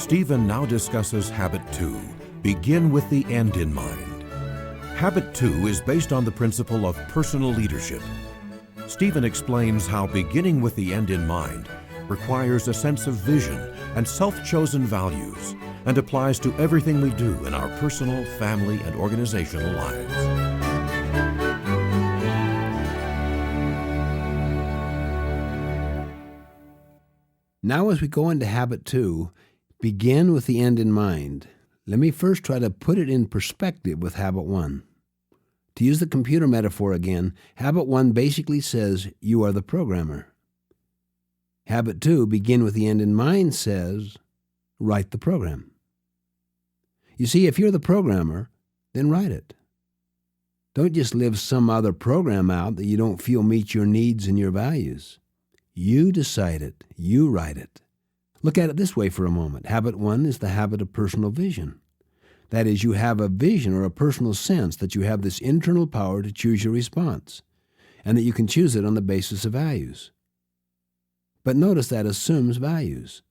Stephen now discusses Habit 2, Begin with the End in Mind. Habit 2 is based on the principle of personal leadership. Stephen explains how beginning with the end in mind requires a sense of vision and self-chosen values and applies to everything we do in our personal, family, and organizational lives. Now as we go into Habit 2, begin with the end in mind. Let me first try to put it in perspective with Habit 1. To use the computer metaphor again, Habit 1 basically says you are the programmer. Habit 2, begin with the end in mind, says write the program. You see, if you're the programmer, then write it. Don't just live some other program out that you don't feel meets your needs and your values. You decide it. You write it. Look at it this way for a moment. Habit 1 is the habit of personal vision. That is, you have a vision or a personal sense that you have this internal power to choose your response, and that you can choose it on the basis of values. But notice that assumes values.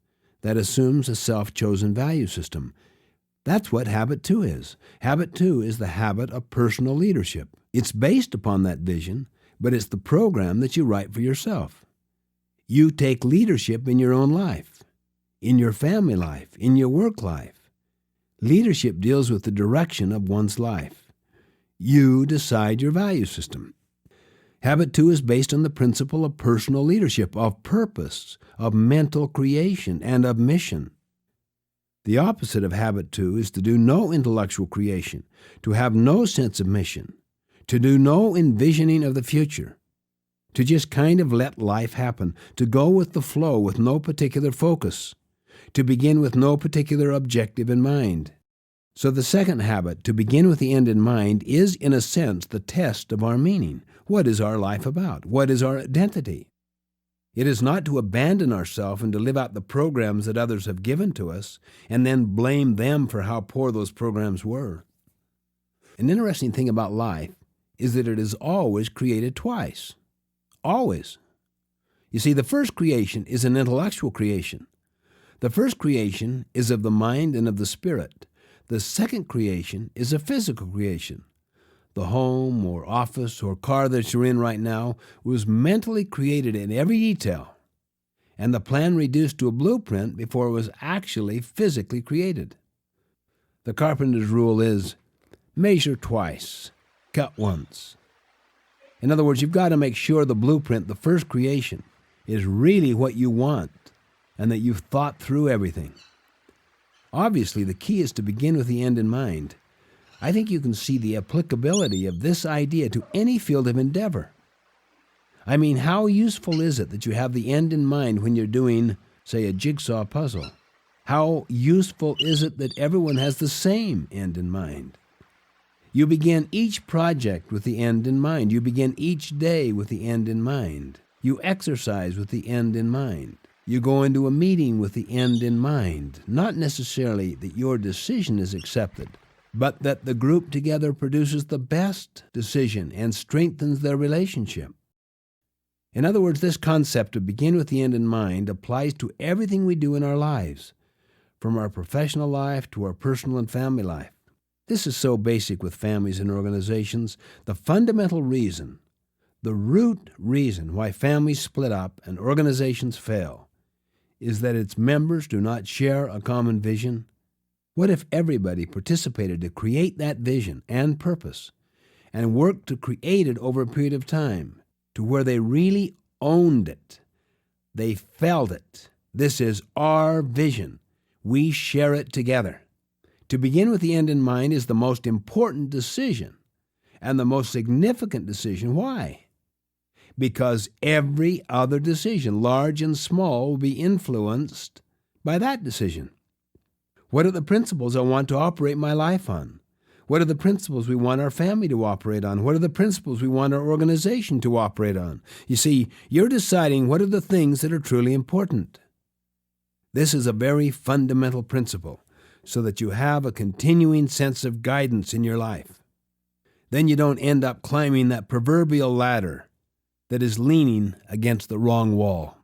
That assumes a self-chosen value system. That's what Habit 2 is. Habit 2 is the habit of personal leadership. It's based upon that vision, but it's the program that you write for yourself. You take leadership in your own life, in your family life, in your work life. Leadership deals with the direction of one's life. You decide your value system. Habit 2 is based on the principle of personal leadership, of purpose, of mental creation, and of mission. The opposite of Habit 2 is to do no intellectual creation, to have no sense of mission, to do no envisioning of the future, to just kind of let life happen, to go with the flow with no particular focus, to begin with no particular objective in mind. So the second habit, to begin with the end in mind, is in a sense the test of our meaning. What is our life about? What is our identity? It is not to abandon ourselves and to live out the programs that others have given to us and then blame them for how poor those programs were. An interesting thing about life is that it is always created twice. Always. You see, the first creation is an intellectual creation. The first creation is of the mind and of the spirit. The second creation is a physical creation. The home or office or car that you're in right now was mentally created in every detail, and the plan reduced to a blueprint before it was actually physically created. The carpenter's rule is, measure twice, cut once. In other words, you've got to make sure the blueprint, the first creation, is really what you want and that you've thought through everything. Obviously, the key is to begin with the end in mind. I think you can see the applicability of this idea to any field of endeavor. I mean, how useful is it that you have the end in mind when you're doing, say, a jigsaw puzzle? How useful is it that everyone has the same end in mind? You begin each project with the end in mind. You begin each day with the end in mind. You exercise with the end in mind. You go into a meeting with the end in mind, not necessarily that your decision is accepted, but that the group together produces the best decision and strengthens their relationship. In other words, this concept of begin with the end in mind applies to everything we do in our lives, from our professional life to our personal and family life. This is so basic with families and organizations. The fundamental reason, the root reason why families split up and organizations fail is that its members do not share a common vision. What if everybody participated to create that vision and purpose and worked to create it over a period of time to where they really owned it? They felt it. This is our vision. We share it together. To begin with the end in mind is the most important decision and the most significant decision. Why? Because every other decision, large and small, will be influenced by that decision. What are the principles I want to operate my life on? What are the principles we want our family to operate on? What are the principles we want our organization to operate on? You see, you're deciding what are the things that are truly important. This is a very fundamental principle, so that you have a continuing sense of guidance in your life. Then you don't end up climbing that proverbial ladder that is leaning against the wrong wall.